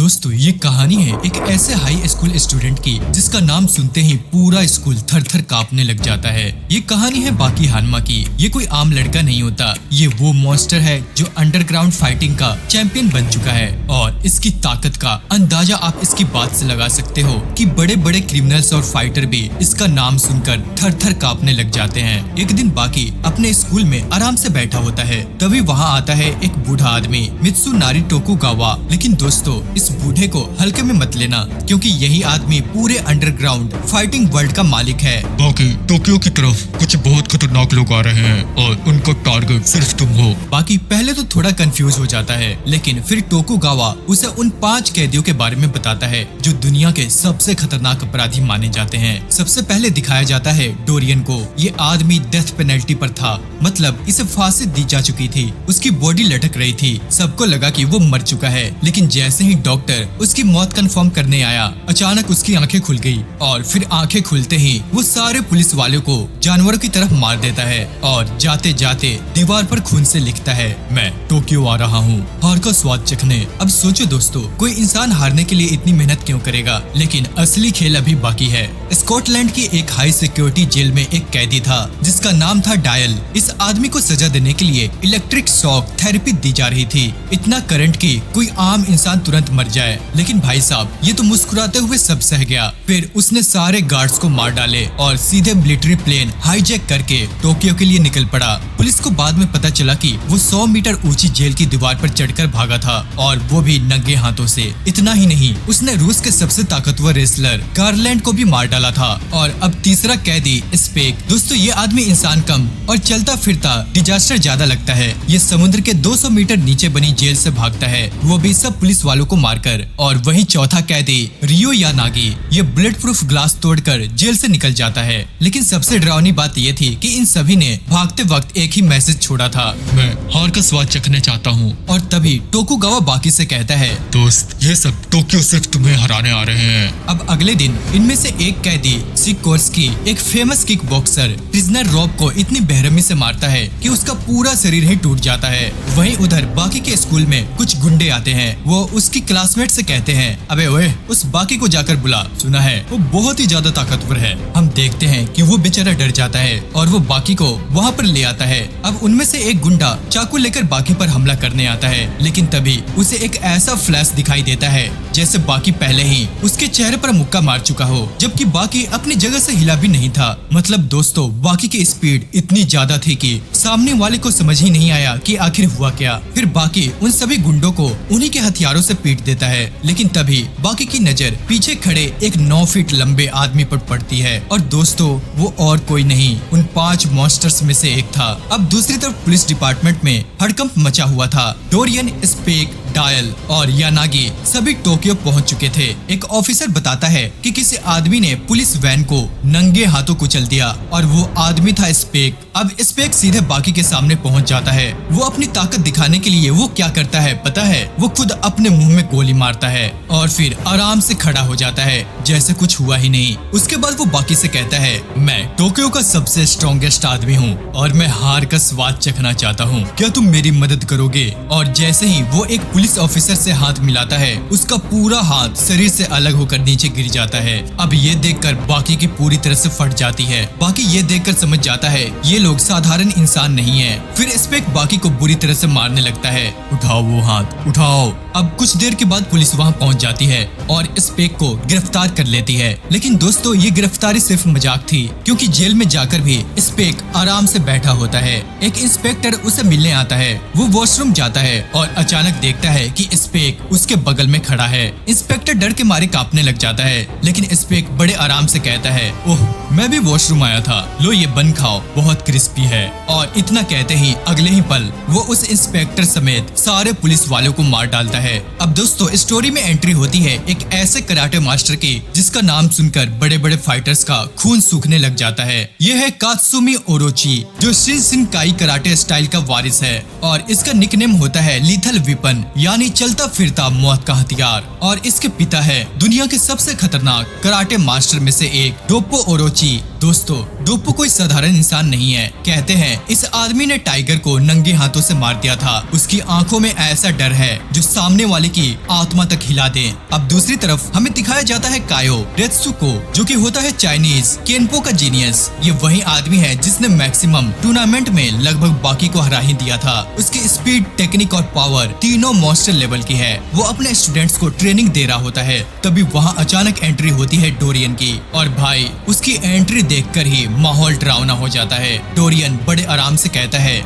दोस्तों ये कहानी है एक ऐसे हाई स्कूल स्टूडेंट की जिसका नाम सुनते ही पूरा स्कूल थर थर कांपने लग जाता है। ये कहानी है बाकी हानमा की। ये कोई आम लड़का नहीं होता, ये वो मॉन्स्टर है जो अंडरग्राउंड फाइटिंग का चैंपियन बन चुका है। और इसकी ताकत का अंदाजा आप इसकी बात से लगा सकते हो कि बड़े बड़े क्रिमिनल्स और फाइटर भी इसका नाम सुनकर थर थर कांपने लग जाते हैं। एक दिन बाकी अपने स्कूल में आराम से बैठा होता है, तभी वहाँ आता है एक बूढ़ा आदमी मित्सुनारी टोकुगावा। लेकिन दोस्तों इस बूढ़े को हल्के में मत लेना, क्योंकि यही आदमी पूरे अंडरग्राउंड फाइटिंग वर्ल्ड का मालिक है। बाकी टोक्यो की तरफ कुछ बहुत खतरनाक लोग आ रहे हैं और उनका टारगेट सिर्फ तुम हो। बाकी पहले तो थोड़ा कंफ्यूज हो जाता है, लेकिन फिर टोकुगावा उसे उन 5 कैदियों के बारे में बताता है जो दुनिया के सबसे खतरनाक अपराधी माने जाते हैं। सबसे पहले दिखाया जाता है डोरियन को। ये आदमी डेथ पेनल्टी पर था, मतलब इसे फांसी दी जा चुकी थी। उसकी बॉडी लटक रही थी, सबको लगा कि वो मर चुका है। लेकिन जैसे ही डॉक्टर उसकी मौत कंफर्म करने आया, अचानक उसकी आंखें खुल गई और फिर आंखें खुलते ही वो सारे पुलिस वालों को जानवरों की तरफ मार देता है और जाते जाते दीवार पर खून से लिखता है, मैं टोक्यो आ रहा हूँ हार का स्वाद चखने। अब सोचो दोस्तों, कोई इंसान हारने के लिए इतनी मेहनत क्यों करेगा? लेकिन असली खेल अभी बाकी है। स्कॉटलैंड की एक हाई सिक्योरिटी जेल में एक कैदी था जिसका नाम था डायल। इस आदमी को सजा देने के लिए इलेक्ट्रिक शॉक थेरेपी दी जा रही थी, इतना करंट कि कोई आम इंसान तुरंत मर जाए। लेकिन भाई साहब ये तो मुस्कुराते हुए सब सह गया। फिर उसने सारे गार्ड्स को मार डाले और सीधे मिलिट्री प्लेन हाईजैक करके टोक्यो के लिए निकल पड़ा। पुलिस को बाद में पता चला कि वो 100 मीटर ऊंची जेल की दीवार पर चढ़कर भागा था, और वो भी नंगे हाथों से। इतना ही नहीं, उसने रूस के सबसे ताकतवर रेसलर गारलैंड को भी मार डाला था। और अब तीसरा कैदी स्पेक। दोस्तों ये आदमी इंसान कम और चलता फिरता डिजास्टर ज्यादा लगता है। ये समुद्र के 200 मीटर नीचे बनी जेल से भागता है, वो भी सब पुलिस वालों को मारकर। और वही चौथा कैदी रियो यानागी, ये बुलेट प्रूफ ग्लास तोड़कर जेल से निकल जाता है। लेकिन सबसे डरावनी बात ये थी कि इन सभी ने भागते वक्त एक ही मैसेज छोड़ा था, मैं हार का स्वाद चखने चाहता हूँ। और तभी टोकुगावा बाकी से कहता है, दोस्त ये सब टोक्यो सिर्फ तुम्हें हराने आ रहे हैं। अब अगले दिन इनमें से एक कैदी सिकोर्स्की, एक famous kick boxer, prisoner Rob को इतनी बेरहमी से मारता है कि उसका पूरा शरीर ही टूट जाता है। वहीं उधर बाकी के स्कूल में कुछ गुंडे आते हैं। वो उसकी क्लासमेट से कहते हैं, अबे ओए उस बाकी को जाकर बुला, सुना है वो बहुत ही ज्यादा ताकतवर है। हम देखते हैं कि वो बेचारा डर जाता है और वो बाकी को वहाँ पर ले आता है। अब उनमें से एक गुंडा चाकू लेकर बाकी पर हमला करने आता है, लेकिन तभी उसे एक ऐसा फ्लैश दिखाई देता है जैसे बाकी पहले ही उसके चेहरे पर मुक्का मार चुका हो, जबकि बाकी अपनी जगह से हिला भी नहीं था। मतलब दोस्तों बाकी की स्पीड इतनी ज्यादा थी कि सामने वाले को समझ ही नहीं आया कि आखिर हुआ क्या। फिर बाकी उन सभी गुंडों को उन्हीं के हथियारों से पीट देता है। लेकिन तभी बाकी की नजर पीछे खड़े एक 9 फीट लंबे आदमी पर पड़ती है, और दोस्तों वो और कोई नहीं उन 5 मॉन्स्टर्स में से एक था। अब दूसरी तरफ पुलिस डिपार्टमेंट में हड़कंप मचा हुआ था। डोरियन, स्पेक, डायल और यानागी सभी टोक्यो पहुंच चुके थे। एक ऑफिसर बताता है कि किसी आदमी ने पुलिस वैन को नंगे हाथों कुचल दिया, और वो आदमी था स्पेक। अब स्पेक सीधे बाकी के सामने पहुंच जाता है। वो अपनी ताकत दिखाने के लिए वो क्या करता है पता है? वो खुद अपने मुंह में गोली मारता है और फिर आराम से खड़ा हो जाता है जैसे कुछ हुआ ही नहीं। उसके बाद वो बाकी से कहता है, मैं टोक्यो का सबसे स्ट्रॉन्गेस्ट आदमी हूँ और मैं हार का स्वाद चखना चाहता हूँ, क्या तुम मेरी मदद करोगे? और जैसे ही वो एक पुलिस ऑफिसर से हाथ मिलाता है, उसका पूरा हाथ शरीर से अलग होकर नीचे गिर जाता है। अब ये देखकर बाकी की पूरी तरह से फट जाती है। बाकी ये देखकर समझ जाता है ये लोग साधारण इंसान नहीं है। फिर स्पेक बाकी को बुरी तरह से मारने लगता है, उठाओ वो हाथ उठाओ। अब कुछ देर के बाद पुलिस वहाँ पहुँच जाती है और स्पेक को गिरफ्तार कर लेती है। लेकिन दोस्तों ये गिरफ्तारी सिर्फ मजाक थी, क्योंकि जेल में जाकर भी स्पेक आराम से बैठा होता है। एक इंस्पेक्टर उसे मिलने आता है। वो वॉशरूम जाता है और अचानक देखता है कि स्पेक उसके बगल में खड़ा है। इंस्पेक्टर डर के मारे कांपने लग जाता है, लेकिन स्पेक बड़े आराम से कहता है, ओह मैं भी वॉशरूम आया था, लो ये बन खाओ, बहुत क्रिस्पी है। और इतना कहते ही अगले ही पल वो उस इंस्पेक्टर समेत सारे पुलिस वालों को मार डालता है। अब दोस्तों स्टोरी में एंट्री होती है एक ऐसे कराटे मास्टर की जिसका नाम सुनकर बड़े बड़े फाइटर्स का खून सूखने लग जाता है। यह है कात्सुमी ओरोची, जो शिनशिनकाई कराटे स्टाइल का वारिस है, और इसका निकनेम होता है लीथल वेपन, यानी चलता फिरता मौत का हथियार। और इसके पिता है दुनिया के सबसे खतरनाक कराटे मास्टर में से एक डोप्पो ओरोची ओरोची। दोस्तों, डोप्पो कोई साधारण इंसान नहीं है। कहते हैं इस आदमी ने टाइगर को नंगे हाथों से मार दिया था। उसकी आंखों में ऐसा डर है जो सामने वाले की आत्मा तक हिला दे। अब दूसरी तरफ हमें दिखाया जाता है कायो रेत्सुको, जो कि होता है चाइनीज केनपो का जीनियस। ये वही आदमी है जिसने मैक्सिमम टूर्नामेंट में लगभग बाकी को हरा ही दिया था। उसकी स्पीड, टेक्निक और पावर तीनों मॉन्स्टर लेवल की है। वो अपने स्टूडेंट्स को ट्रेनिंग दे रहा होता है, तभी वहाँ अचानक एंट्री होती है डोरियन की। और भाई, उसकी एंट्री देखकर ही माहौल डरावना हो जाता है। डोरियन बड़े आराम से कहता है,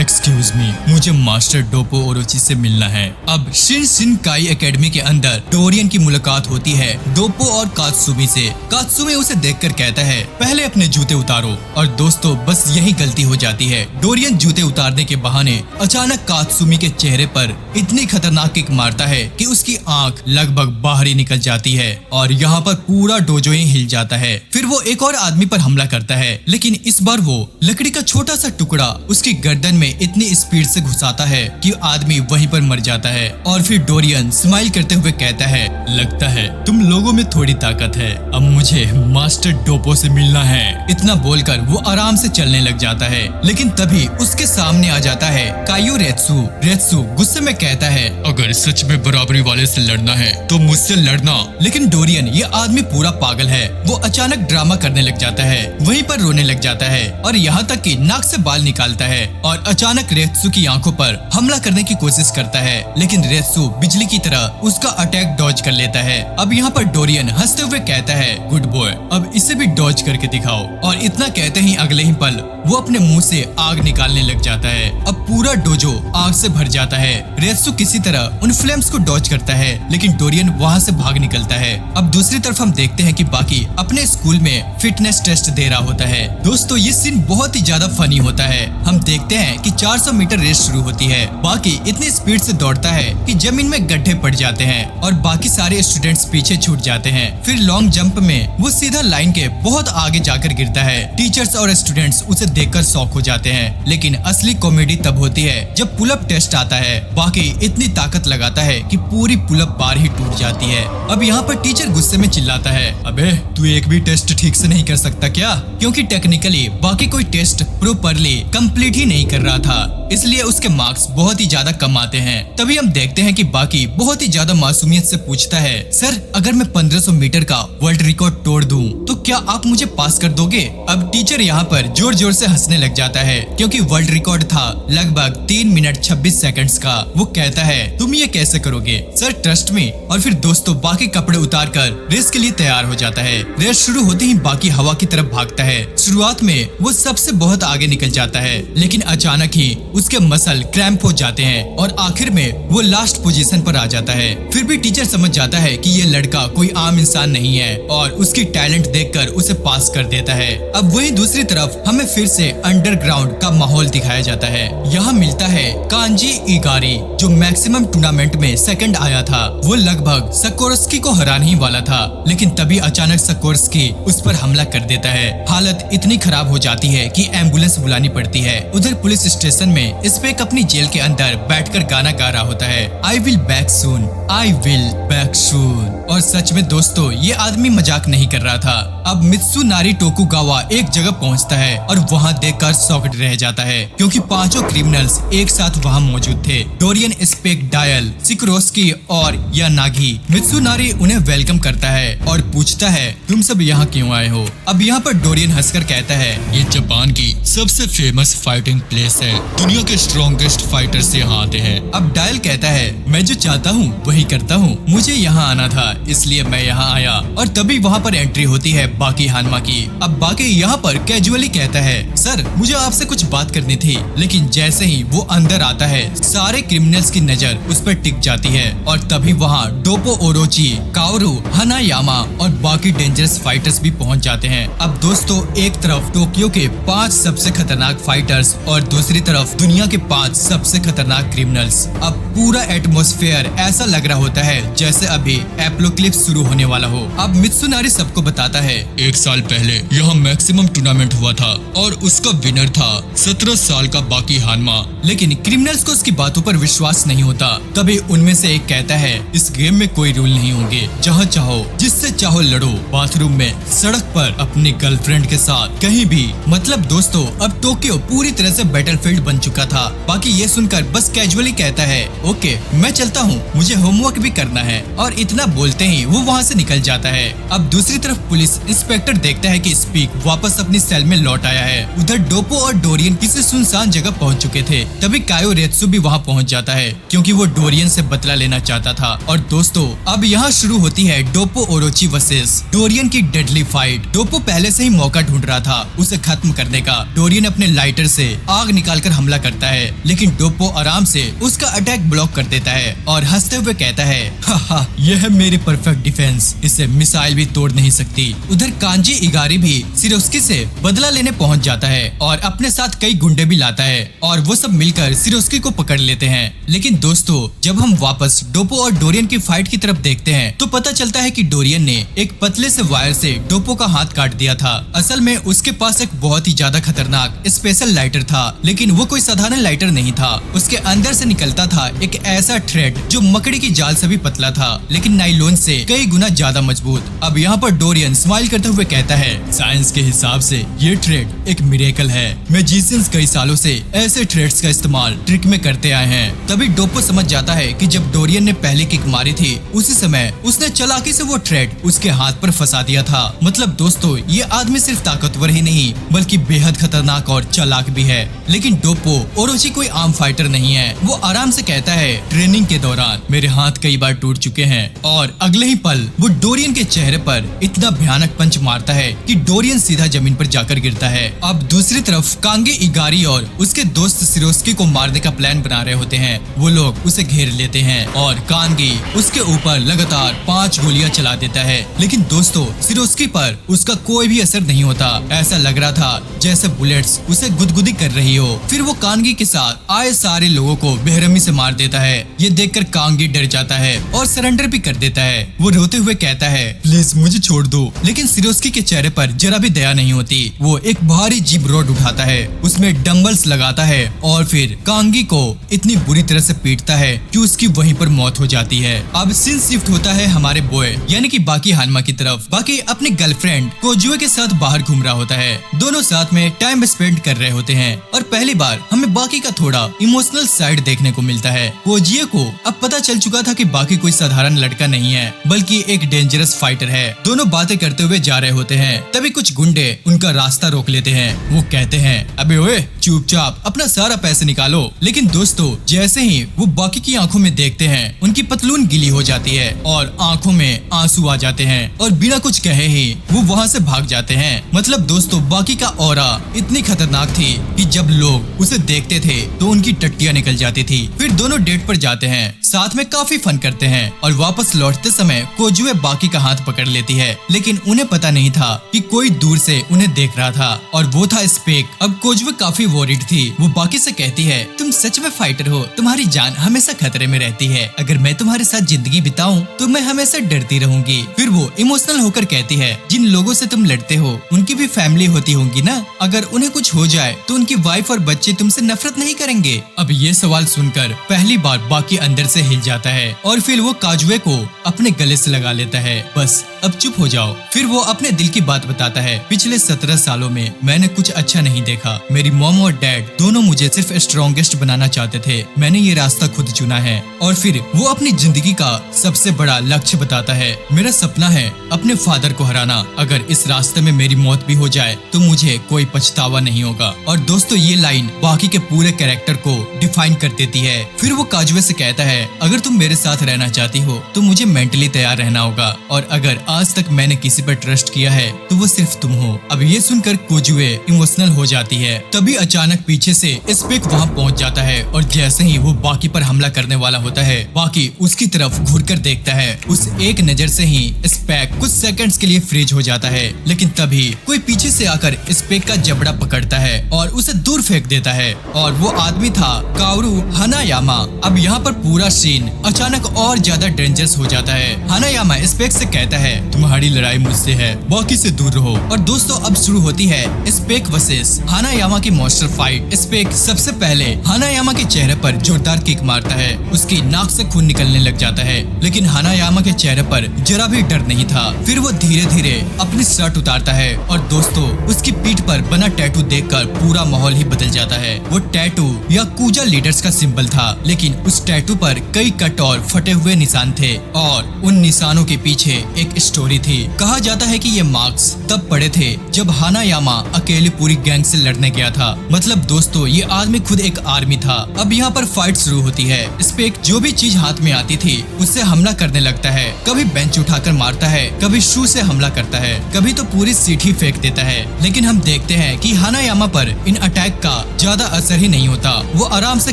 एक्सक्यूज मी, मुझे मास्टर डोप्पो ओरोची से मिलना है। अब शिनशिनकाई एकेडमी के अंदर डोरियन की मुलाकात होती है डोप्पो और कात्सुमी से। कात्सुमी उसे देखकर कहता है, पहले अपने जूते उतारो। और दोस्तों, बस यही गलती हो जाती है। डोरियन जूते उतारने के बहाने अचानक कात्सुमी के चेहरे पर इतनी खतरनाक किक मारता है कि उसकी आंख लगभग बाहर ही निकल जाती है और यहाँ पर पूरा डोजो ही हिल जाता है। फिर वो एक और आदमी पर हमला करता है, लेकिन इस बार वो लकड़ी का छोटा सा टुकड़ा उसकी गर्दन में इतनी स्पीड से घुसाता है कि आदमी वहीं पर मर जाता है। और फिर डोरियन स्माइल करते हुए कहता है, लगता है तुम लोगों में थोड़ी ताकत है, अब मुझे मास्टर डोप्पो से मिलना है। इतना बोलकर वो आराम से चलने लग जाता है, लेकिन तभी उसके सामने आ जाता है कायो रेत्सु। रेत्सु गुस्से में कहता है, अगर सच में बराबरी वाले से लड़ना है तो मुझसे लड़ना। लेकिन डोरियन, ये आदमी पूरा पागल है। वो अचानक ड्रामा करने लग जाता है, वहीं पर रोने लग जाता है और यहाँ तक कि नाक से बाल निकालता है और अचानक रेत्सु की आंखों पर हमला करने की कोशिश करता है, लेकिन रेत्सु बिजली की तरह उसका अटैक डॉज कर लेता है। अब यहाँ पर डोरियन हंसते हुए कहता है, गुड बॉय, अब इसे भी डॉज करके दिखाओ। और इतना कहते ही अगले ही पल वो अपने मुंह से आग निकालने लग जाता है। अब पूरा डोजो आग से भर जाता है। रेत्सु किसी तरह उन फ्लेम्स को डॉज करता है, लेकिन डोरियन वहाँ से भाग निकलता है। अब दूसरी तरफ हम देखते हैं कि बाकी अपने स्कूल में फिटनेस टेस्ट दे रहा होता है। दोस्तों, ये सीन बहुत ही ज्यादा फनी होता है। हम देखते हैं कि 400 मीटर रेस शुरू होती है। बाकी इतनी स्पीड से दौड़ता है कि जमीन में गड्ढे पड़ जाते हैं और बाकी सारे स्टूडेंट्स पीछे छूट जाते हैं। फिर लॉन्ग जंप में वो सीधा लाइन के बहुत आगे जाकर गिरता है। टीचर्स और स्टूडेंट्स उसे देखकर शॉक हो जाते हैं, लेकिन असली कॉमेडी तब होती है जब पुलअप टेस्ट आता है। बाकी इतनी ताकत लगाता है कि पूरी पुलअप बार ही टूट जाती है। अब यहाँ पर टीचर गुस्से में चिल्लाता है, अबे तू एक भी टेस्ट ठीक से नहीं कर सकता क्या? क्योंकि टेक्निकली बाकी कोई टेस्ट प्रॉपरली कंप्लीट ही नहीं कर रहा था, इसलिए उसके मार्क्स बहुत ही ज्यादा कम आते हैं। तभी हम देखते हैं कि बाकी बहुत ही ज्यादा मासूमियत से पूछता है, सर अगर मैं 1500 मीटर का वर्ल्ड रिकॉर्ड तोड़ दूं तो क्या आप मुझे पास कर दोगे? अब टीचर यहाँ पर जोर जोर से हंसने लग जाता है, क्योंकि वर्ल्ड रिकॉर्ड था लगभग 3 मिनट 26 सेकंड्स का। वो कहता है, तुम ये कैसे करोगे सर, ट्रस्ट मी। और फिर दोस्तों, बाकी कपड़े उतार कर रेस के लिए तैयार हो जाता है। रेस शुरू होते ही बाकी हवा की तरफ भागता है। शुरुआत में वो सबसे बहुत आगे निकल जाता है, लेकिन अचानक ही उसके मसल क्रैम्प हो जाते हैं और आखिर में वो लास्ट पोजीशन पर आ जाता है। फिर भी टीचर समझ जाता है कि ये लड़का कोई आम इंसान नहीं है और उसकी टैलेंट देखकर उसे पास कर देता है। अब वहीं दूसरी तरफ हमें फिर से अंडरग्राउंड का माहौल दिखाया जाता है। यहाँ मिलता है कांजी इगारी, जो मैक्सिमम टूर्नामेंट में सेकंड आया था। वो लगभग सकोरस्की को हराने ही वाला था, लेकिन तभी अचानक सकोरस्की उस पर हमला कर देता है। हालत इतनी खराब हो जाती है कि एम्बुलेंस बुलानी पड़ती है। उधर पुलिस स्टेशन में स्पेक अपनी जेल के अंदर बैठकर गाना गा रहा होता है, I will back soon, I will back soon. और सच में दोस्तों, ये आदमी मजाक नहीं कर रहा था। अब मित्सुनारी टोकुगावा एक जगह पहुंचता है और वहां देखकर शॉक्ड रह जाता है, क्योंकि पांचों क्रिमिनल्स एक साथ वहां मौजूद थे। डोरियन, स्पेक, डायल, सिकुरोस्की और यानागी। मित्सुनारी उन्हें वेलकम करता है और पूछता है, तुम सब यहाँ क्यों आए हो? अब यहाँ पर डोरियन हंसकर कहता है, ये जापान की सबसे फेमस फाइटिंग प्लेस है, दुनिया के स्ट्रॉन्गेस्ट फाइटर्स यहाँ आते हैं। अब डायल कहता है, मैं जो चाहता हूँ वही करता हूँ, मुझे यहाँ आना था इसलिए मैं यहाँ आया। और तभी वहाँ पर एंट्री होती है बाकी हानमा की। अब बाकी यहाँ पर कैजुअली कहता है, सर मुझे आपसे कुछ बात करनी थी। लेकिन जैसे ही वो अंदर आता है, सारे क्रिमिनल्स की नजर उस पर टिक जाती है और तभी वहाँ डोप्पो ओरोची, काओरू, हनायामा और बाकी डेंजरस फाइटर्स भी पहुँच जाते हैं। अब दोस्तों, एक तरफ टोक्यो के 5 सबसे खतरनाक फाइटर्स और दूसरी तरफ दुनिया के 5 सबसे खतरनाक क्रिमिनल्स। अब पूरा एटमॉस्फेयर ऐसा लग रहा होता है जैसे अभी एपोकलिप्स शुरू होने वाला हो। अब मित्सुनारी सबको बताता है, 1 साल पहले यहाँ मैक्सिमम टूर्नामेंट हुआ था और उसका विनर था 17 साल का बाकी हानमा। लेकिन क्रिमिनल्स को उसकी बातों पर विश्वास नहीं होता। तभी उनमें से एक कहता है, इस गेम में कोई रूल नहीं होंगे, जहाँ चाहो जिससे चाहो लड़ो, बाथरूम में, सड़क पर अपनी गर्लफ्रेंड के साथ कहीं भी। मतलब दोस्तों अब टोक्यो पूरी तरह से बैटलफील्ड बन चुका था। बाकी ये सुनकर बस कैजुअली कहता है ओके मैं चलता हूँ, मुझे होमवर्क भी करना है, और इतना बोलते ही वो वहाँ से निकल जाता है। अब दूसरी तरफ पुलिस इंस्पेक्टर देखता है कि स्पीक वापस अपनी सेल में लौट आया है। उधर डोपो और डोरियन किसी सुनसान जगह पहुँच चुके थे। तभी कायो रेत्सु भी वहाँ पहुँच जाता है क्योंकि वो डोरियन से बदला लेना चाहता था। और दोस्तों अब यहाँ शुरू होती है डोपो ओरोची वर्सेस डोरियन की डेडली फाइट। डोपो पहले से ही मौका ढूंढ रहा था उसे खत्म करने का। डोरियन अपने लाइटर से आग निकालकर हमला करता है, लेकिन डोपो आराम से उसका अटैक ब्लॉक कर देता है और हंसते हुए कहता है हा ये है मेरी परफेक्ट डिफेंस, इसे मिसाइल भी तोड़ नहीं सकती। उधर कांजी इगारी भी सिरोस्की से बदला लेने पहुंच जाता है और अपने साथ कई गुंडे भी लाता है और वो सब मिलकर सिरोस्की को पकड़ लेते हैं। लेकिन दोस्तों जब हम वापस डोपो और डोरियन की फाइट की तरफ देखते हैं तो पता चलता है कि डोरियन ने एक पतले से वायर से डोपो का हाथ काट दिया था। असल में उसके पास एक बहुत ही ज्यादा खतरनाक स्पेशल लाइटर था, लेकिन वो कोई साधारण लाइटर नहीं था। उसके अंदर से निकलता था एक ऐसा थ्रेड जो मकड़ी की जाल से भी पतला था, लेकिन नाइलॉन से कई गुना ज्यादा मजबूत। अब यहाँ पर डोरियन स्माइल करते हुए कहता है साइंस के हिसाब से ये थ्रेड एक मिरेकल है। मैजिशियंस कई सालों से ऐसे थ्रेड्स का इस्तेमाल ट्रिक में करते आए हैं। तभी डोपो समझ जाता है कि जब डोरियन ने पहली किक मारी थी उसी समय उसने चालाकी से वो थ्रेड उसके हाथ पर फंसा दिया था। मतलब दोस्तों ये आदमी सिर्फ ताकतवर ही नहीं बल्कि बेहद खतरनाक और चालाक भी है। लेकिन डोपो ओरोची कोई आम फाइटर नहीं है। वो आराम से कहता है ट्रेनिंग के दौरान मेरे हाथ कई बार टूट चुके हैं, और अगले ही पल वो डोरियन के चेहरे पर इतना भयानक पंच मारता है कि डोरियन सीधा जमीन पर जाकर गिरता है। अब दूसरी तरफ कांगे इगारी और उसके दोस्त सिरोस्की को मारने का प्लान बना रहे होते हैं। वो लोग उसे घेर लेते हैं और कांगी उसके ऊपर लगातार 5 गोलियां चला देता है, लेकिन दोस्तों सिरोस्की पर उसका कोई भी असर नहीं होता। ऐसा लग रहा था जैसे बुलेट्स उसे गुदगुदी कर रही हो। फिर वो कांगी के साथ आए सारे लोगों को बेरहमी से मार देता है। ये देखकर कांगी डर जाता है और सरेंडर भी कर देता है। वो रोते हुए कहता है प्लीज मुझे छोड़ दो, लेकिन सिरोस्की के चेहरे पर जरा भी दया नहीं होती। वो एक भारी जीप रोड उठाता है, उसमें डंबल्स लगाता है और फिर कांगी को इतनी बुरी तरह से पीटता है कि उसकी वहीं पर मौत हो जाती है। अब सीन शिफ्ट होता है हमारे बॉय यानी कि बाकी हानमा की तरफ। बाकी अपनी गर्लफ्रेंड कोजुए के साथ बाहर घूम रहा होता है। दोनों साथ में टाइम स्पेंड कर रहे होते हैं और पहली बार हमें बाकी का थोड़ा इमोशनल साइड देखने को मिलता है। कोजिए को अब पता चल चुका था कि बाकी कोई साधारण लड़का नहीं है बल्कि एक डेंजरस फाइटर है। दोनों बातें करते हुए जा रहे होते हैं, तभी कुछ गुंडे उनका रास्ता रोक लेते हैं। वो कहते हैं अबे ओए चुपचाप अपना सारा पैसे निकालो। लेकिन दोस्तों जैसे ही वो बाकी की आंखों में देखते हैं उनकी पतलून गीली हो जाती है और आंखों में आंसू आ जाते हैं और बिना कुछ कहे ही वो वहाँ से भाग जाते हैं। मतलब दोस्तों बाकी का ऑरा इतनी खतरनाक थी कि जब लोग उसे देखते थे तो उनकी टट्टियां निकल जाती थी। फिर दोनों डेट पर जाते हैं, साथ में काफी फन करते हैं और वापस लौटते समय कोजुए बाकी का हाथ पकड़ लेती है, लेकिन उन्हें पता नहीं था कि कोई दूर से उन्हें देख रहा था और वो था स्पेक। अब कोजुए काफी वॉरिड थी। वो बाकी से कहती है तुम सच में फाइटर हो, तुम्हारी जान हमेशा खतरे में रहती है। अगर मैं तुम्हारे साथ जिंदगी बिताऊं तो मैं हमेशा डरती रहूंगी। फिर वो इमोशनल होकर कहती है जिन लोगों से तुम लड़ते हो उनकी भी फैमिली होती होंगी ना, अगर उन्हें कुछ हो जाए तो उनकी वाइफ और बच्चे तुमसे नफरत नहीं करेंगे। अब ये सवाल सुनकर पहली बार बाकी अंदर से हिल जाता है और फिर वो काजुए को अपने गले से लगा लेता है। बस अब चुप हो जाओ। फिर वो अपने दिल की बात बताता है पिछले 17 सालों में मैंने कुछ अच्छा नहीं देखा। मेरी मॉम और डैड दोनों मुझे सिर्फ स्ट्रॉन्गेस्ट बनाना चाहते थे। मैंने ये रास्ता खुद चुना है। और फिर वो अपनी जिंदगी का सबसे बड़ा लक्ष्य बताता है। मेरा सपना है अपने फादर को हराना। अगर इस रास्ते में मेरी मौत भी हो जाए तो मुझे कोई पछतावा नहीं होगा। और दोस्तों ये लाइन बाकी के पूरे कैरेक्टर को डिफाइन कर देती है। फिर वो काजुए से कहता है अगर तुम मेरे साथ रहना चाहती हो तो मुझे मेंटली तैयार रहना होगा, और अगर आज तक मैंने किसी पर ट्रस्ट किया है तो वो सिर्फ तुम हो। अब ये सुनकर कोजुए इमोशनल हो जाती है। तभी अचानक पीछे से स्पेक वहाँ पहुँच जाता है और जैसे ही वो बाकी पर हमला करने वाला होता है बाकी उसकी तरफ घूरकर देखता है। उस एक नजर से ही स्पेक कुछ सेकंड्स के लिए फ्रीज हो जाता है, लेकिन तभी कोई पीछे से आकर स्पेक का जबड़ा पकड़ता है और उसे दूर फेंक देता है, और वो आदमी था काओरू हानायामा। अब यहाँ पर पूरा सीन अचानक और ज्यादा डेंजरस हो जाता है। हानायामा स्पेक से कहता है तुम्हारी लड़ाई मुझसे है, बाकी से दूर रहो। और दोस्तों अब शुरू होती है स्पेक वर्सेस हानायामा की मॉन्स्टर फाइट। स्पेक सबसे पहले हानायामा के चेहरे पर जोरदार किक मारता है। उसकी नाक से खून निकलने लग जाता है, लेकिन हानायामा के चेहरे पर जरा भी डर नहीं था। फिर वो धीरे धीरे अपनी शर्ट उतारता है और दोस्तों उसकी पीठ पर बना टैटू देखकर पूरा माहौल ही बदल जाता है। वो टैटू याकुजा लीडर्स का सिंबल था, लेकिन उस टैटू पर कई कट और फटे हुए निशान थे और उन निशानों के पीछे एक स्टोरी थी। कहा जाता है कि ये मार्क्स तब पड़े थे जब हानायामा अकेले पूरी गैंग से लड़ने गया था। मतलब दोस्तों ये आदमी खुद एक आर्मी था। अब यहाँ पर फाइट शुरू होती है। स्पेक जो भी चीज हाथ में आती थी उससे हमला करने लगता है। कभी बेंच उठाकर मारता है, कभी शू से हमला करता है, कभी तो पूरी सीट ही फेंक देता है। लेकिन हम देखते हैं कि हानायामा पर इन अटैक का ज्यादा असर ही नहीं होता। वो आराम से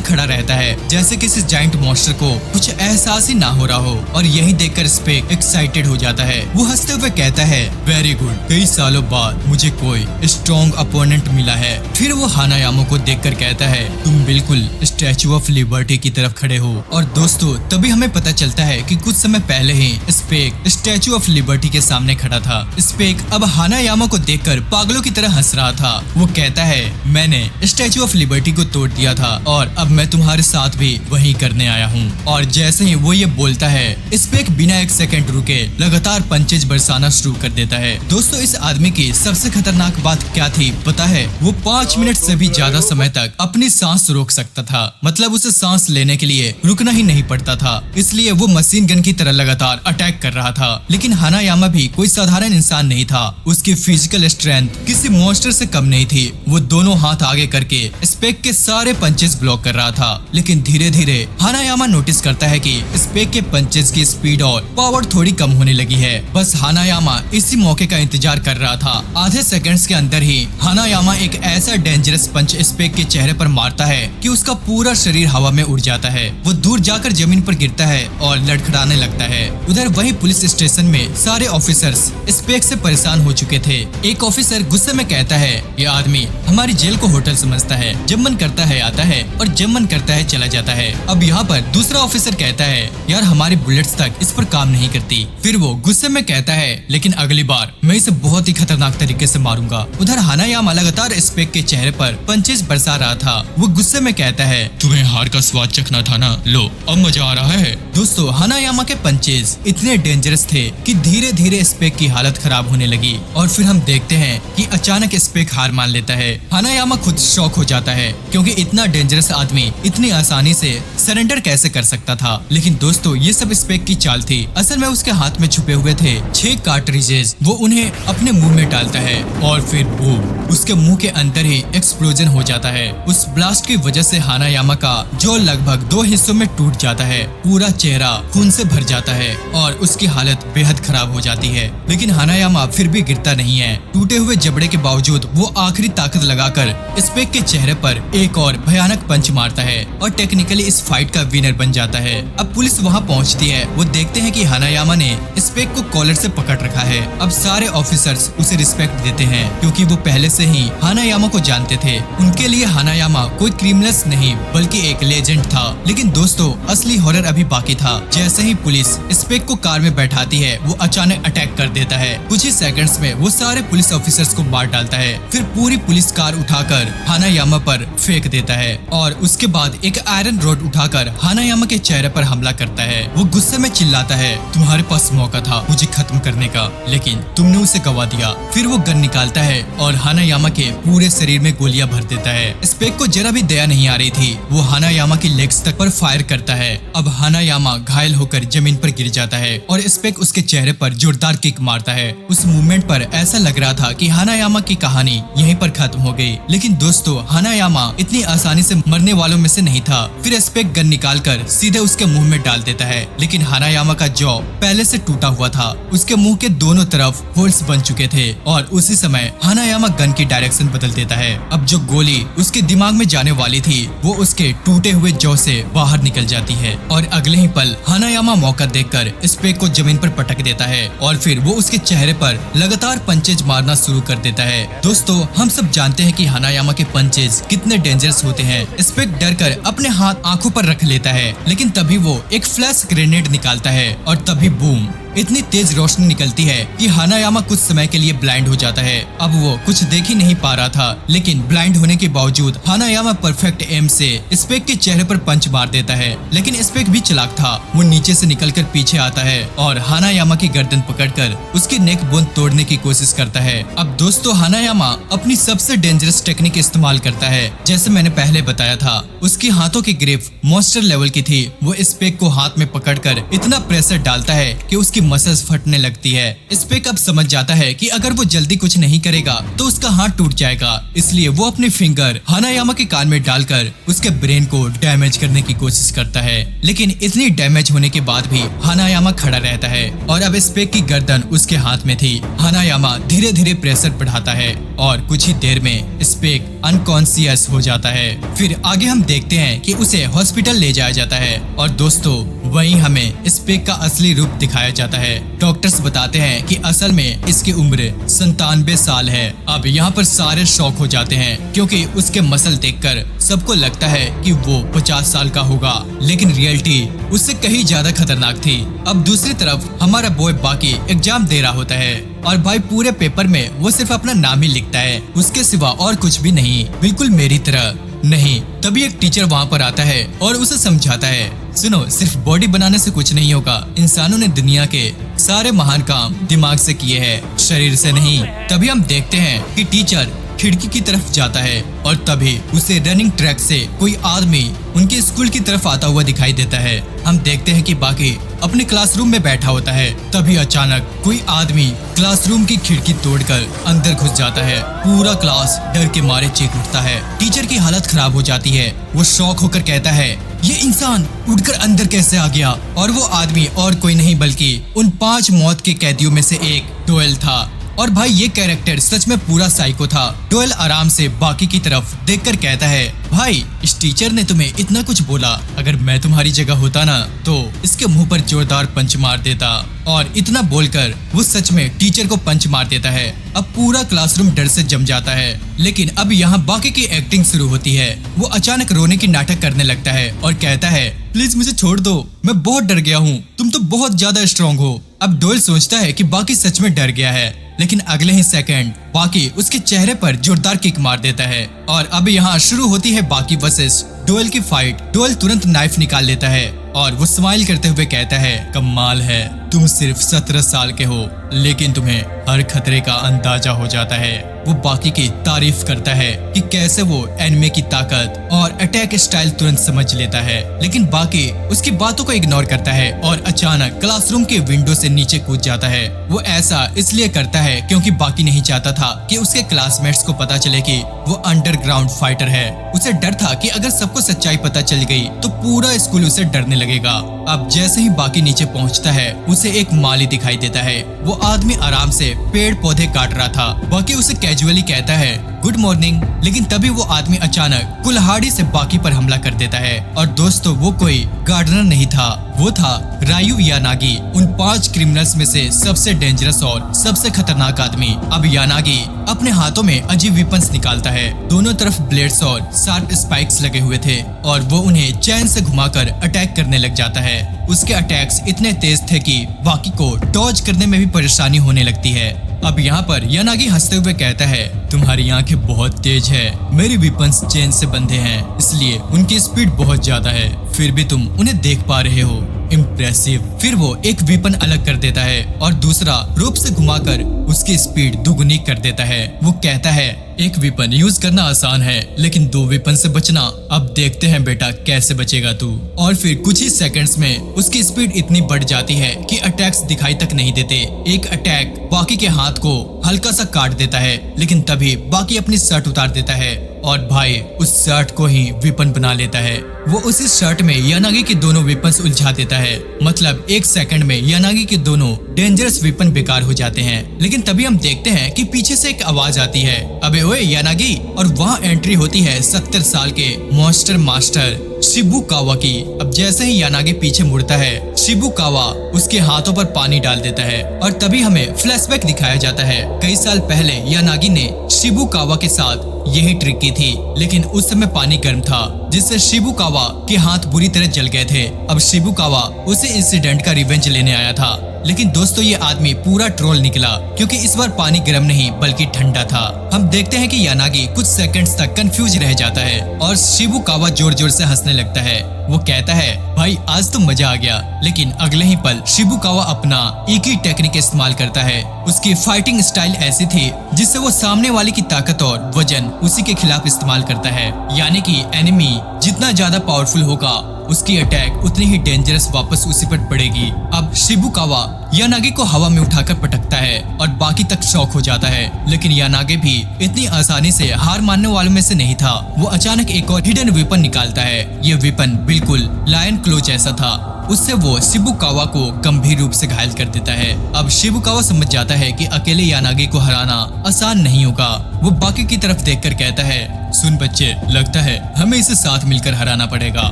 खड़ा रहता है जैसे किसी जायंट मॉन्स्टर को कुछ एहसास ही ना हो रहा हो। और यही देखकर स्पेक एक्साइटेड हो जाता है। वो हंसते हुए कहता है, वेरी गुड, कई सालों बाद मुझे कोई स्ट्रॉन्ग अपोनेंट मिला है। फिर वो हानायामा को देखकर कहता है, तुम बिल्कुल स्टैचू ऑफ लिबर्टी की तरफ खड़े हो। और दोस्तों तभी हमें पता चलता है कि कुछ समय पहले ही स्पेक स्टैचू ऑफ लिबर्टी के सामने खड़ा था। स्पेक अब हानायामा को देखकर पागलों की तरह हंस रहा था। वो कहता है, मैंने स्टैचू ऑफ लिबर्टी को तोड़ दिया था और अब मैं तुम्हारे साथ भी वही करने आया हूँ। और जैसे ही वो ये बोलता है, स्पेक बिना एक सेकंड रुके लगातार पंचेज बरसाना शुरू कर देता है। दोस्तों इस आदमी की सबसे खतरनाक बात क्या थी पता है? वो 5 मिनट से भी ज्यादा समय तक अपनी सांस रोक सकता था। मतलब उसे सांस लेने के लिए रुकना ही नहीं पड़ता था। इसलिए वो मशीन गन की तरह लगातार अटैक कर रहा था। लेकिन हानायामा भी कोई साधारण इंसान नहीं था। उसकी फिजिकल स्ट्रेंथ किसी मॉन्स्टर से कम नहीं थी। वो दोनों हाथ आगे करके स्पेक के सारे पंचेस ब्लॉक कर रहा था। लेकिन धीरे धीरे हानायामा नोटिस करता है कि स्पेक के पंचेस की स्पीड और पावर थोड़ी कम होने लगी है। बस हानायामा इसी मौके का इंतजार कर रहा था। आधे सेकंड्स के अंदर ही हानायामा एक ऐसा डेंजरस पंच स्पेक के चेहरे पर मारता है कि उसका पूरा शरीर हवा में उड़ जाता है। वो दूर जाकर जमीन पर गिरता है और लड़खड़ाने लगता है। उधर वही पुलिस स्टेशन में सारे ऑफिसर्स स्पेक से परेशान हो चुके थे। एक ऑफिसर गुस्से में कहता है, ये आदमी हमारी जेल को होटल समझता है। जब मन करता है आता है और जब मन करता है चला जाता है। अब यहाँ पर दूसरा ऑफिसर कहता है, यार हमारी बुलेट्स तक इस पर काम नहीं करती। फिर वो गुस्से में कहता है, लेकिन अगली बार मैं इसे बहुत ही खतरनाक तरीके से मारूंगा। उधर हानायामा लगातार स्पेक के चेहरे पर पंचेस बरसा रहा था। वो गुस्से में कहता है, तुम्हें हार का स्वाद चखना था ना, लो अब मजा आ रहा है। दोस्तों हानायामा के पंचेस इतने डेंजरस थे कि धीरे धीरे स्पेक की हालत खराब होने लगी। और फिर हम देखते हैं कि अचानक स्पेक हार मान लेता है। हानायामा खुद शॉक हो जाता है क्योंकि इतना डेंजरस आदमी इतनी आसानी से सरेंडर कैसे कर सकता था। लेकिन दोस्तों ये सब स्पेक की चाल थी। असल में उसके हाथ में छुपे हुए थे 6 कार्ट्रिजेस। वो उन्हें अपने मुंह में डालता है और फिर बूम, उसके मुंह के अंदर ही एक्सप्लोजन हो जाता है। उस ब्लास्ट की वजह से हानायामा का जो लगभग 2 हिस्सों में टूट जाता है। पूरा चेहरा खून से भर जाता है और उसकी हालत बेहद खराब हो जाती है। लेकिन हानायामा फिर भी गिरता नहीं है। टूटे हुए जबड़े के बावजूद वो आखिरी ताकत लगाकर स्पेक के चेहरे पर एक और भयानक पंच मारता है और टेक्निकली इस फाइट का विनर बन जाता है। अब पुलिस वहाँ पहुँचती है। वो देखते हैं कि हानायामा ने स्पेक को कॉलर से पकड़ रखा है। अब सारे ऑफिसर्स उसे रिस्पेक्ट देते हैं क्योंकि वो पहले से ही हानायामा को जानते थे। उनके लिए हानायामा कोई क्रिमिनल्स नहीं बल्कि एक लेजेंड था। लेकिन दोस्तों असली हॉरर अभी बाकी था। जैसे ही पुलिस स्पेक को कार में बैठाती है, वो अचानक अटैक कर देता है। कुछ ही सेकंड्स में वो सारे पुलिस ऑफिसर्स को मार डालता है। फिर पूरी पुलिस कार उठाकर हानायामा पर फेंक देता है और उसके बाद एक आयरन रॉड उठाकर हानायामा के चेहरे पर हमला करता है। वो गुस्से में चिल्लाता है, तुम्हारे पास मौका था मुझे खत्म करने का, लेकिन तुमने उसे गवा दिया। फिर वो गन निकालता है और हानायामा के पूरे शरीर में गोलियां भर देता है। स्पेक को जरा भी दया नहीं आ रही थी। वो हानायामा की लेग्स तक पर फायर करता है। अब हानायामा घायल होकर जमीन पर गिर जाता है और स्पेक उसके चेहरे पर जोरदार किक मारता है। उस मूवमेंट पर ऐसा लग रहा था कि हानायामा की कहानी यहीं पर खत्म हो गई। लेकिन दोस्तों हानायामा इतनी आसानी से मरने वालों में से नहीं था। फिर स्पेक गन निकालकर सीधे उसके मुंह में डाल देता है। लेकिन हानायामा का जॉ पहले से टूटा हुआ था। उसके मुंह के दोनों तरफ होल्स बन चुके थे और उसी समय हानायामा गन की डायरेक्शन बदल देता है। अब जो गोली उसके दिमाग में जाने वाली थी वो उसके टूटे हुए जॉ से बाहर निकल जाती है और अगले ही पल हानायामा मौका देखकर स्पेक को जमीन पर पटक देता है और फिर वो उसके चेहरे पर लगातार पंचेज मारना शुरू कर देता है। दोस्तों हम सब जानते हैं कि हानायामा के पंचेज कितने डेंजरस होते हैं। स्पेक डरकर अपने हाथ आंखों पर रख लेता है, लेकिन तभी वो एक फ्लैश ग्रेनेड निकालता है और तभी बूम, इतनी तेज रोशनी निकलती है कि हानायामा कुछ समय के लिए ब्लाइंड हो जाता है। अब वो कुछ देख ही नहीं पा रहा था, लेकिन ब्लाइंड होने के बावजूद हानायामा परफेक्ट एम से स्पेक के चेहरे पर पंच मार देता है। लेकिन स्पेक भी चालाक था, वो नीचे से निकलकर पीछे आता है और हानायामा की गर्दन पकड़कर उसकी नेक बोन तोड़ने की कोशिश करता है। अब दोस्तों, हानायामा अपनी सबसे डेंजरस टेक्निक इस्तेमाल करता है। जैसे मैंने पहले बताया था, उसके हाथों की ग्रिप मॉन्स्टर लेवल की थी। वो स्पेक को हाथ में पकड़कर इतना प्रेशर डालता है कि उसकी मसल्स फटने लगती है। स्पेक अब समझ जाता है कि अगर वो जल्दी कुछ नहीं करेगा तो उसका हाथ टूट जाएगा, इसलिए वो अपने फिंगर हानायामा के कान में डालकर उसके ब्रेन को डैमेज करने की कोशिश करता है। लेकिन इतनी डैमेज होने के बाद भी हानायामा खड़ा रहता है और अब स्पेक की गर्दन उसके हाथ में थी। हानायामा धीरे धीरे प्रेशर बढ़ाता है और कुछ ही देर में स्पेक अनकॉन्शियस हो जाता है। फिर आगे हम देखते हैं कि उसे हॉस्पिटल ले जाया जाता है और दोस्तों, वहीं हमें स्पेक का असली रूप दिखाया जाता है। डॉक्टर्स बताते हैं कि असल में इसकी उम्र 97 साल है। अब यहाँ पर सारे शॉक हो जाते हैं क्योंकि उसके मसल देखकर सबको लगता है कि वो 50 साल का होगा, लेकिन रियलिटी उससे कहीं ज्यादा खतरनाक थी। अब दूसरी तरफ हमारा बॉय बाकी एग्जाम दे रहा होता है और भाई पूरे पेपर में वो सिर्फ अपना नाम ही लिखता है, उसके सिवा और कुछ भी नहीं, बिल्कुल मेरी तरह। नहीं, तभी एक टीचर वहाँ पर आता है और उसे समझाता है, सुनो, सिर्फ बॉडी बनाने से कुछ नहीं होगा। इंसानों ने दुनिया के सारे महान काम दिमाग से किए हैं, शरीर से नहीं। तभी हम देखते हैं कि टीचर खिड़की की तरफ जाता है और तभी उसे रनिंग ट्रैक से कोई आदमी उनके स्कूल की तरफ आता हुआ दिखाई देता है। हम देखते हैं कि बाकी अपने क्लासरूम में बैठा होता है। तभी अचानक कोई आदमी क्लासरूम की खिड़की तोड़कर अंदर घुस जाता है। पूरा क्लास डर के मारे चीख उठता है। टीचर की हालत खराब हो जाती है। वो शॉक होकर कहता है, ये इंसान उड़कर अंदर कैसे आ गया? और वो आदमी और कोई नहीं बल्कि उन 5 मौत के कैदियों में से एक डोएल था। और भाई ये कैरेक्टर सच में पूरा साइको था। डोएल आराम से बाकी की तरफ देखकर कहता है, भाई इस टीचर ने तुम्हें इतना कुछ बोला, अगर मैं तुम्हारी जगह होता ना तो इसके मुंह पर जोरदार पंच मार देता। और इतना बोलकर वो सच में टीचर को पंच मार देता है। अब पूरा क्लासरूम डर से जम जाता है। लेकिन अब यहाँ बाकी की एक्टिंग शुरू होती है। वो अचानक रोने की नाटक करने लगता है और कहता है, प्लीज मुझे छोड़ दो, मैं बहुत डर गया हूँ, तुम तो बहुत ज्यादा स्ट्रॉन्ग हो। अब डोएल सोचता है कि बाकी सच में डर गया है, लेकिन अगले ही सेकंड बाकी उसके चेहरे पर जोरदार किक मार देता है। और अब यहाँ शुरू होती है बाकी वर्सेस डोएल की फाइट। डोएल तुरंत नाइफ निकाल लेता है और वो स्माइल करते हुए कहता है, कमाल है, तुम सिर्फ 17 साल के हो लेकिन तुम्हें हर खतरे का अंदाजा हो जाता है। वो बाकी की तारीफ करता है कि कैसे वो एनिमे की ताकत और अटैक स्टाइल तुरंत समझ लेता है, लेकिन बाकी उसकी बातों को इग्नोर करता है और अचानक क्लासरूम के विंडो से नीचे कूद जाता है। वो ऐसा इसलिए करता है क्योंकि बाकी नहीं चाहता था कि उसके क्लासमेट्स को पता चले कि वो अंडरग्राउंड फाइटर है। उसे डर था कि अगर सबको सच्चाई पता चल गई तो पूरा स्कूल उसे डरने लगेगा। अब जैसे ही बाकी नीचे पहुंचता है, उसे एक माली दिखाई देता है। वो आदमी आराम से पेड़ पौधे काट रहा था। बाकी उसे कैजुअली कहता है, गुड मॉर्निंग, लेकिन तभी वो आदमी अचानक कुल्हाड़ी से बाकी पर हमला कर देता है। और दोस्तों, वो कोई गार्डनर नहीं था, वो था रायू यानागी, उन 5 क्रिमिनल्स में से सबसे डेंजरस और सबसे खतरनाक आदमी। अब यानागी अपने हाथों में अजीब वेपन्स निकालता है। दोनों तरफ ब्लेड्स और शार्प स्पाइक्स लगे हुए थे और वो उन्हें चैन से घुमाकर अटैक करने लग जाता है। उसके अटैक्स इतने तेज थे कि बाकी को डॉज करने में भी परेशानी होने लगती है। अब यहाँ पर यानागी हंसते हुए कहता है, तुम्हारी आंखें बहुत तेज है, मेरी वेपन्स चेन से बंधे हैं, इसलिए उनकी स्पीड बहुत ज्यादा है, फिर भी तुम उन्हें देख पा रहे हो, इम्प्रेसिव। फिर वो एक वेपन अलग कर देता है और दूसरा रोप से घुमाकर उसकी स्पीड दुगुनी कर देता है। वो कहता है, एक वेपन यूज करना आसान है लेकिन 2 वेपन से बचना, अब देखते हैं बेटा कैसे बचेगा तू। और फिर कुछ ही सेकंड्स में उसकी स्पीड इतनी बढ़ जाती है कि अटैक्स दिखाई तक नहीं देते। एक अटैक बाकी के हाथ को हल्का सा काट देता है, लेकिन तभी बाकी अपनी शर्ट उतार देता है और भाई उस शर्ट को ही वेपन बना लेता है। वो उसी शर्ट में यानागी के दोनों वेपन्स उलझा देता है। मतलब 1 सेकंड में यानागी के दोनों डेंजरस वेपन बेकार हो जाते हैं। लेकिन तभी हम देखते हैं कि पीछे से एक आवाज आती है, अबे ओए यानागी। और वहाँ एंट्री होती है 70 साल के मॉन्स्टर मास्टर शिबुकावा की। अब जैसे ही यानागी पीछे मुड़ता है, शिबुकावा उसके हाथों पर पानी डाल देता है और तभी हमें फ्लैशबैक दिखाया जाता है। कई साल पहले यानागी ने शिबुकावा के साथ यही ट्रिक की थी, लेकिन उस समय पानी गर्म था जिससे शिबुकावा के हाथ बुरी तरह जल गए थे। अब शिबुकावा उसी इंसिडेंट का रिवेंज लेने आया था। लेकिन दोस्तों ये आदमी पूरा ट्रोल निकला, क्योंकि इस बार पानी गर्म नहीं बल्कि ठंडा था। हम देखते हैं कि यानागी कुछ सेकंड्स तक कंफ्यूज रह जाता है और शिबुकावा जोर जोर से हंसने लगता है। वो कहता है, भाई आज तो मजा आ गया। लेकिन अगले ही पल शिबुकावा अपना इकी टेक्निक इस्तेमाल करता है। उसकी फाइटिंग स्टाइल ऐसी थी जिससे वो सामने वाले की ताकत और वजन उसी के खिलाफ इस्तेमाल करता है। यानी कि एनिमी जितना ज्यादा पावरफुल होगा उसकी अटैक उतनी ही डेंजरस वापस उसी पर पड़ेगी। अब शिबुकावा यानागी को हवा में उठाकर पटकता है और बाकी तक शॉक हो जाता है। लेकिन यानागी भी इतनी आसानी से हार मानने वालों में से नहीं था। वो अचानक एक और हिडन वेपन निकालता है। ये वेपन बिल्कुल लायन क्लो जैसा था। उससे वो शिबुकावा को गंभीर रूप से घायल कर देता है। अब शिबुकावा समझ जाता है कि अकेले यानागी को हराना आसान नहीं होगा। वो बाकी की तरफ देखकर कहता है, सुन बच्चे, लगता है हमें इसे साथ मिलकर हराना पड़ेगा।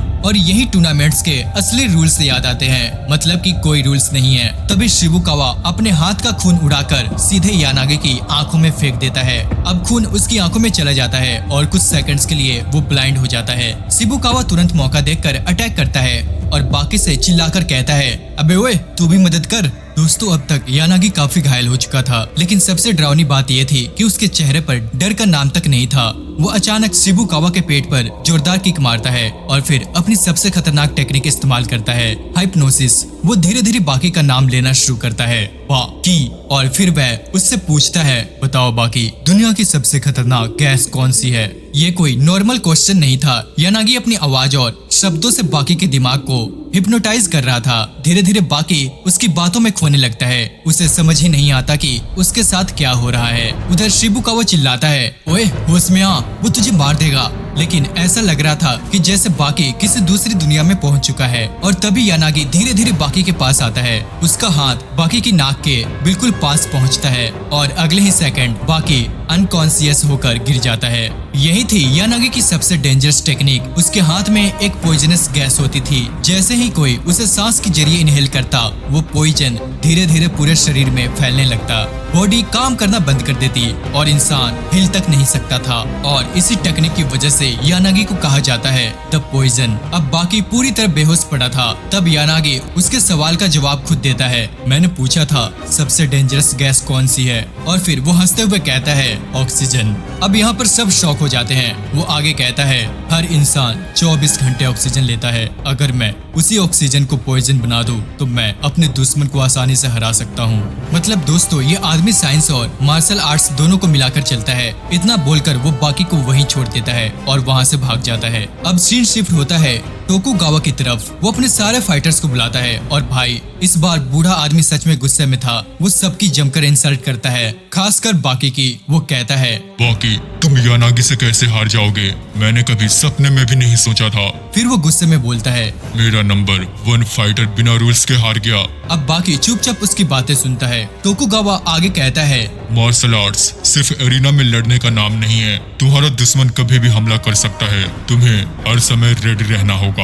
और यही टूर्नामेंट्स के असली रूल्स याद आते हैं, मतलब कि कोई रूल्स नहीं है। तभी शिबुकावा अपने हाथ का खून उड़ाकर सीधे यानागी की आंखों में फेंक देता है। अब खून उसकी आंखों में चला जाता है और कुछ सेकंड्स के लिए वो ब्लाइंड हो जाता है। शिबुकावा तुरंत मौका देखकर अटैक करता है और बाकी से चिल्लाकर कहता है, अबे ओए, तू भी मदद कर। दोस्तों अब तक यानागी काफी घायल हो चुका था, लेकिन सबसे डरावनी बात यह थी कि उसके चेहरे पर डर का नाम तक नहीं था। वो अचानक शिबुकावा के पेट पर जोरदार किक मारता है और फिर अपनी सबसे खतरनाक टेक्निक इस्तेमाल करता है, हाइप्नोसिस। वो धीरे धीरे बाकी का नाम लेना शुरू करता है, बाकी। और फिर वह उससे पूछता है, बताओ बाकी, दुनिया की सबसे खतरनाक गैस कौन सी है? ये कोई नॉर्मल क्वेश्चन नहीं था। यानागी अपनी आवाज और शब्दों से बाकी के दिमाग को हिप्नोटाइज कर रहा था। धीरे धीरे बाकी उसकी बातों में खोने लगता है। उसे समझ ही नहीं आता कि उसके साथ क्या हो रहा है। उधर शिबुकावा चिल्लाता है, ओए होश में आ, वो तुझे मार देगा। लेकिन ऐसा लग रहा था कि जैसे बाकी किसी दूसरी दुनिया में पहुंच चुका है। और तभी यानागी धीरे धीरे बाकी के पास आता है। उसका हाथ बाकी की नाक के बिल्कुल पास पहुंचता है और अगले ही सेकंड बाकी अनकॉन्शियस होकर गिर जाता है। यही थी यानागी की सबसे डेंजरस टेक्निक। उसके हाथ में एक पॉइजनस गैस होती थी। जैसे ही कोई उसे सांस के जरिए इनहेल करता, वो पॉइजन धीरे धीरे पूरे शरीर में फैलने लगता। बॉडी काम करना बंद कर देती और इंसान हिल तक नहीं सकता था। और इसी टेक्निक की वजह से यानागी को कहा जाता है द पॉइजन। अब बाकी पूरी तरह बेहोश पड़ा था। तब यानागी उसके सवाल का जवाब खुद देता है, मैंने पूछा था सबसे डेंजरस गैस कौन सी है? और फिर वो हंसते हुए कहता है, ऑक्सीजन। अब यहाँ पर सब शॉक हो जाते हैं। वो आगे कहता है, हर इंसान 24 घंटे ऑक्सीजन लेता है। अगर मैं उसी ऑक्सीजन को पॉइजन बना दूं, तो मैं अपने दुश्मन को आसानी से हरा सकता हूँ। मतलब दोस्तों, ये आदमी साइंस और मार्शल आर्ट्स दोनों को मिलाकर चलता है। इतना बोलकर वो बाकी को वहीं छोड़ देता है और वहाँ से भाग जाता है। अब सीन शिफ्ट होता है टोकुगावा की तरफ। वो अपने सारे फाइटर्स को बुलाता है और भाई इस बार बूढ़ा आदमी सच में गुस्से में था। वो सबकी जमकर इंसल्ट करता है, खासकर बाकी की। वो कहता है, बाकी, तुम यानागी से कैसे हार जाओगे? मैंने कभी सपने में भी नहीं सोचा था। फिर वो गुस्से में बोलता है, मेरा नंबर 1 फाइटर बिना रूल्स के हार गया। अब बाकी चुपचाप उसकी बातें सुनता है। टोकुगावा आगे कहता है, मार्शल आर्ट्स सिर्फ एरिना में लड़ने का नाम नहीं है। तुम्हारा दुश्मन कभी भी हमला कर सकता है। तुम्हें हर समय रेडी रहना होगा।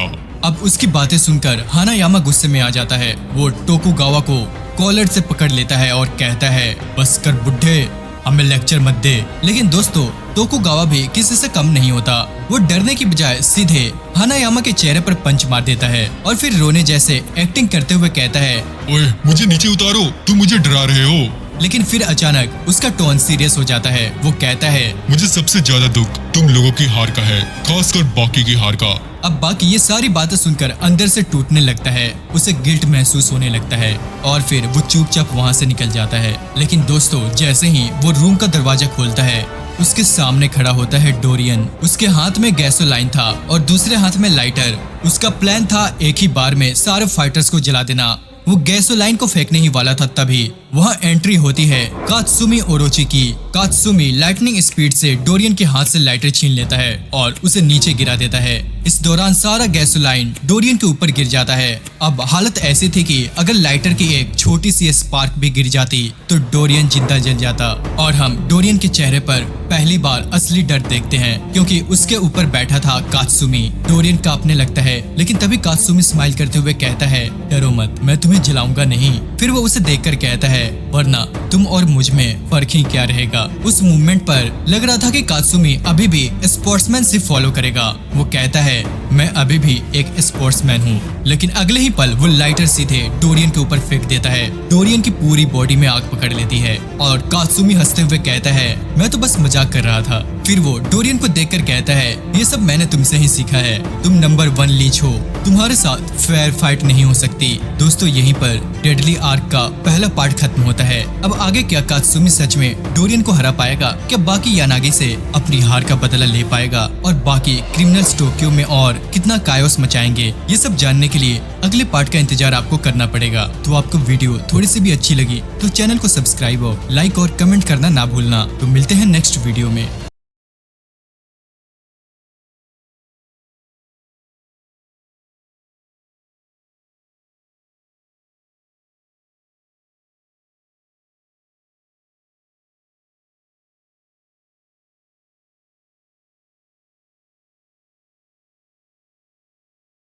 अब उसकी बातें सुनकर हानायामा गुस्से में आ जाता है। वो टोकुगावा को कॉलर से पकड़ लेता है और कहता है, बस कर बुड्ढे, हमें लेक्चर मत दे। लेकिन दोस्तों, टोकुगावा भी किसी से कम नहीं होता। वो डरने की बजाय सीधे हानायामा के चेहरे पर पंच मार देता है और फिर रोने जैसे एक्टिंग करते हुए कहता है, ओए, मुझे नीचे उतारो, तुम मुझे डरा रहे हो। लेकिन फिर अचानक उसका टोन सीरियस हो जाता है। वो कहता है, मुझे सबसे ज्यादा दुख तुम लोगों की हार का है, खासकर बाकी की हार का। अब बाकी ये सारी बातें सुनकर अंदर से टूटने लगता है। उसे गिल्ट महसूस होने लगता है और फिर वो चुपचाप वहाँ से निकल जाता है। लेकिन दोस्तों, जैसे ही वो रूम का दरवाजा खोलता है, उसके सामने खड़ा होता है डोरियन। उसके हाथ में गैसोलाइन था और दूसरे हाथ में लाइटर। उसका प्लान था एक ही बार में सारे फाइटर्स को जला देना। वो गैसोलाइन को फेंकने ही वाला था, तभी वहाँ एंट्री होती है कात्सुमी ओरोची की। कात्सुमी लाइटनिंग स्पीड से डोरियन के हाथ से लाइटर छीन लेता है और उसे नीचे गिरा देता है। इस दौरान सारा गैसोलाइन डोरियन के ऊपर गिर जाता है। अब हालत ऐसी थी कि अगर लाइटर की एक छोटी सी स्पार्क भी गिर जाती तो डोरियन जिंदा जल जाता। और हम डोरियन के चेहरे पर पहली बार असली डर देखते हैं, क्योंकि उसके ऊपर बैठा था कात्सुमी। डोरियन कांपने लगता है, लेकिन तभी कात्सुमी स्माइल करते हुए कहता है, डरो मत, मैं तुम्हें जलाऊंगा नहीं। फिर वो उसे देखकर कहता है, वरना तुम और मुझ में फर्क ही क्या रहेगा। उस मूवमेंट पर लग रहा था कि कात्सुमी अभी भी स्पोर्ट्समैनशिप फॉलो करेगा। वो कहता है, मैं अभी भी एक स्पोर्ट्समैन हूँ। लेकिन अगले ही पल वो लाइटर सीधे डोरियन के ऊपर फेंक देता है। डोरियन की पूरी बॉडी में आग पकड़ लेती है और कात्सुमी हंसते हुए कहता है, मैं तो बस मजाक कर रहा था। फिर वो डोरियन को देखकर कहता है, ये सब मैंने तुमसे ही सीखा है। तुम नंबर 1 लीच हो, तुम्हारे साथ फेयर फाइट नहीं हो सकती। दोस्तों यहीं पर डेडली आर्क का पहला पार्ट खत्म होता है। अब आगे क्या कात्सुमी सच में डोरियन को हरा पाएगा? क्या बाकी यानागी से अपनी हार का बदला ले पाएगा? और बाकी क्रिमिनल्स टोक्यो में और कितना कायोस मचाएंगे? ये सब जानने के लिए अगले पार्ट का इंतजार आपको करना पड़ेगा। तो आपको वीडियो थोड़ी सी भी अच्छी लगी तो चैनल को सब्सक्राइब और लाइक और कमेंट करना ना भूलना। तो मिलते हैं नेक्स्ट वीडियो में।